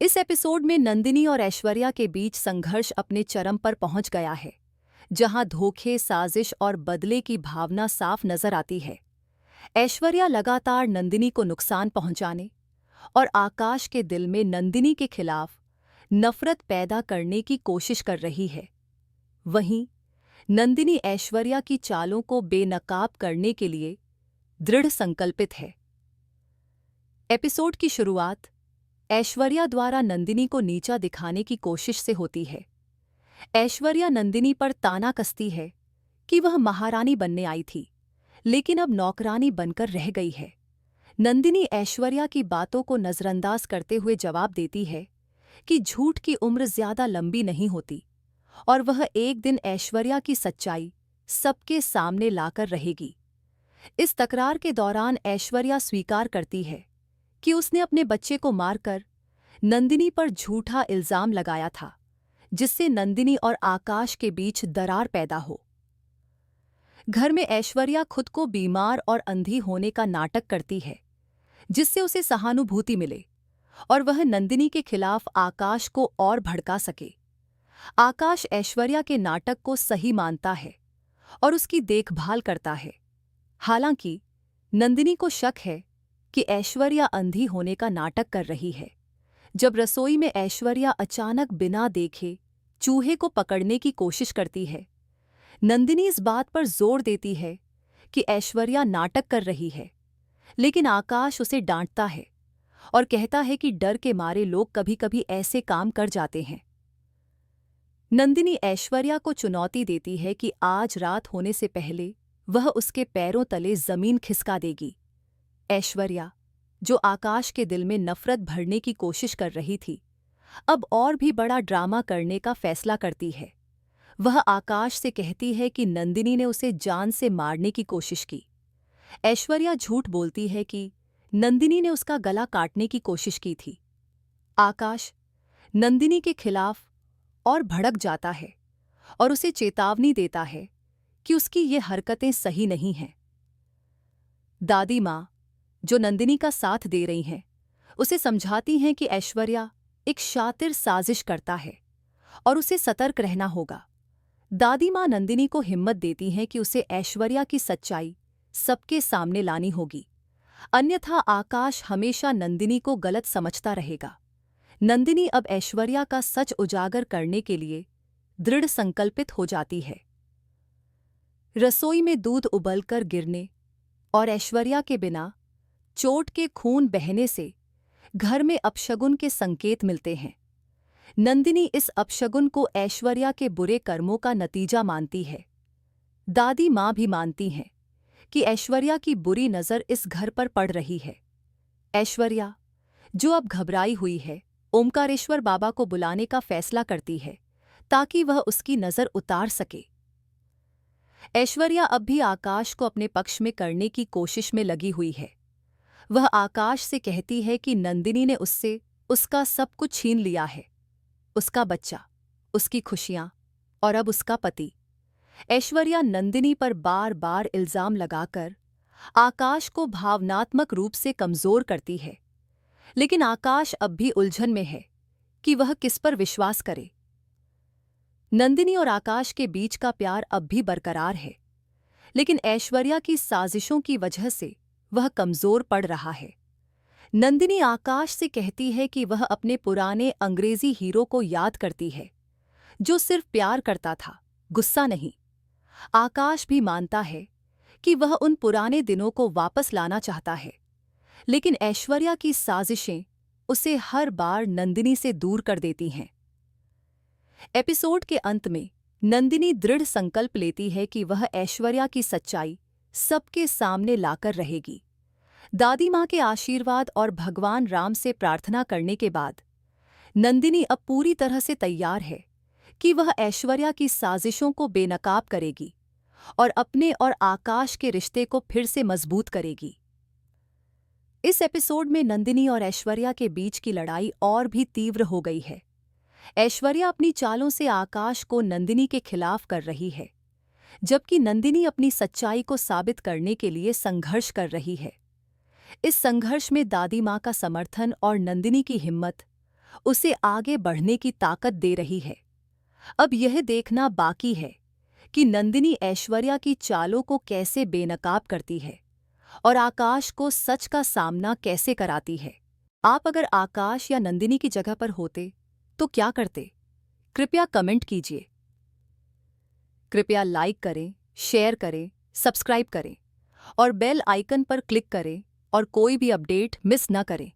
इस एपिसोड में नंदिनी और ऐश्वर्या के बीच संघर्ष अपने चरम पर पहुंच गया है, जहां धोखे, साजिश और बदले की भावना साफ नजर आती है। ऐश्वर्या लगातार नंदिनी को नुकसान पहुंचाने और आकाश के दिल में नंदिनी के खिलाफ नफरत पैदा करने की कोशिश कर रही है। वहीं नंदिनी ऐश्वर्या की चालों को बेनकाब करने के लिए दृढ़ संकल्पित है। एपिसोड की शुरुआत ऐश्वर्या द्वारा नंदिनी को नीचा दिखाने की कोशिश से होती है। ऐश्वर्या नंदिनी पर ताना कसती है कि वह महारानी बनने आई थी, लेकिन अब नौकरानी बनकर रह गई है। नंदिनी ऐश्वर्या की बातों को नजरअंदाज करते हुए जवाब देती है कि झूठ की उम्र ज्यादा लंबी नहीं होती और वह एक दिन ऐश्वर्या की सच्चाई सबके सामने लाकर रहेगी। इस तकरार के दौरान ऐश्वर्या स्वीकार करती है कि उसने अपने बच्चे को मारकर नंदिनी पर झूठा इल्जाम लगाया था, जिससे नंदिनी और आकाश के बीच दरार पैदा हो। घर में ऐश्वर्या खुद को बीमार और अंधी होने का नाटक करती है, जिससे उसे सहानुभूति मिले और वह नंदिनी के खिलाफ आकाश को और भड़का सके। आकाश ऐश्वर्या के नाटक को सही मानता है और उसकी देखभाल करता है। हालांकि नंदिनी को शक है कि ऐश्वर्या अंधी होने का नाटक कर रही है। जब रसोई में ऐश्वर्या अचानक बिना देखे चूहे को पकड़ने की कोशिश करती है, नंदिनी इस बात पर जोर देती है कि ऐश्वर्या नाटक कर रही है, लेकिन आकाश उसे डांटता है और कहता है कि डर के मारे लोग कभी-कभी ऐसे काम कर जाते हैं। नंदिनी ऐश्वर्या को चुनौती देती है कि आज रात होने से पहले वह उसके पैरों तले जमीन खिसका देगी। ऐश्वर्या, जो आकाश के दिल में नफरत भरने की कोशिश कर रही थी, अब और भी बड़ा ड्रामा करने का फैसला करती है। वह आकाश से कहती है कि नंदिनी ने उसे जान से मारने की कोशिश की। ऐश्वर्या झूठ बोलती है कि नंदिनी ने उसका गला काटने की कोशिश की थी। आकाश नंदिनी के खिलाफ और भड़क जाता है और उसे चेतावनी देता है कि उसकी ये हरकतें सही नहीं हैं। दादी माँ, जो नंदिनी का साथ दे रही हैं, उसे समझाती हैं कि ऐश्वर्या एक शातिर साजिश करता है और उसे सतर्क रहना होगा। दादी माँ नंदिनी को हिम्मत देती हैं कि उसे ऐश्वर्या की सच्चाई सबके सामने लानी होगी, अन्यथा आकाश हमेशा नंदिनी को गलत समझता रहेगा। नंदिनी अब ऐश्वर्या का सच उजागर करने के लिए दृढ़ संकल्पित हो जाती है। रसोई में दूध उबलकर गिरने और ऐश्वर्या के बिना चोट के खून बहने से घर में अपशगुन के संकेत मिलते हैं। नंदिनी इस अपशगुन को ऐश्वर्या के बुरे कर्मों का नतीजा मानती है। दादी माँ भी मानती हैं कि ऐश्वर्या की बुरी नज़र इस घर पर पड़ रही है। ऐश्वर्या, जो अब घबराई हुई है, ओमकारेश्वर बाबा को बुलाने का फैसला करती है ताकि वह उसकी नज़र उतार सके। ऐश्वर्या अब भी आकाश को अपने पक्ष में करने की कोशिश में लगी हुई है। वह आकाश से कहती है कि नंदिनी ने उससे उसका सब कुछ छीन लिया है, उसका बच्चा, उसकी खुशियां और अब उसका पति। ऐश्वर्या नंदिनी पर बार बार इल्जाम लगाकर आकाश को भावनात्मक रूप से कमजोर करती है, लेकिन आकाश अब भी उलझन में है कि वह किस पर विश्वास करे। नंदिनी और आकाश के बीच का प्यार अब भी बरकरार है, लेकिन ऐश्वर्या की साजिशों की वजह से वह कमजोर पड़ रहा है। नंदिनी आकाश से कहती है कि वह अपने पुराने अंग्रेजी हीरो को याद करती है, जो सिर्फ प्यार करता था, गुस्सा नहीं। आकाश भी मानता है कि वह उन पुराने दिनों को वापस लाना चाहता है, लेकिन ऐश्वर्या की साजिशें उसे हर बार नंदिनी से दूर कर देती हैं। एपिसोड के अंत में नंदिनी दृढ़ संकल्प लेती है कि वह ऐश्वर्या की सच्चाई सबके सामने लाकर रहेगी। दादी माँ के आशीर्वाद और भगवान राम से प्रार्थना करने के बाद नंदिनी अब पूरी तरह से तैयार है कि वह ऐश्वर्या की साजिशों को बेनकाब करेगी और अपने और आकाश के रिश्ते को फिर से मजबूत करेगी। इस एपिसोड में नंदिनी और ऐश्वर्या के बीच की लड़ाई और भी तीव्र हो गई है। ऐश्वर्या अपनी चालों से आकाश को नंदिनी के खिलाफ कर रही है, जबकि नंदिनी अपनी सच्चाई को साबित करने के लिए संघर्ष कर रही है। इस संघर्ष में दादी माँ का समर्थन और नंदिनी की हिम्मत उसे आगे बढ़ने की ताकत दे रही है। अब यह देखना बाकी है कि नंदिनी ऐश्वर्या की चालों को कैसे बेनकाब करती है और आकाश को सच का सामना कैसे कराती है। आप अगर आकाश या नंदिनी की जगह पर होते तो क्या करते? कृपया कमेंट कीजिए। कृपया लाइक करें, शेयर करें, सब्सक्राइब करें और बेल आइकन पर क्लिक करें और कोई भी अपडेट मिस न करें।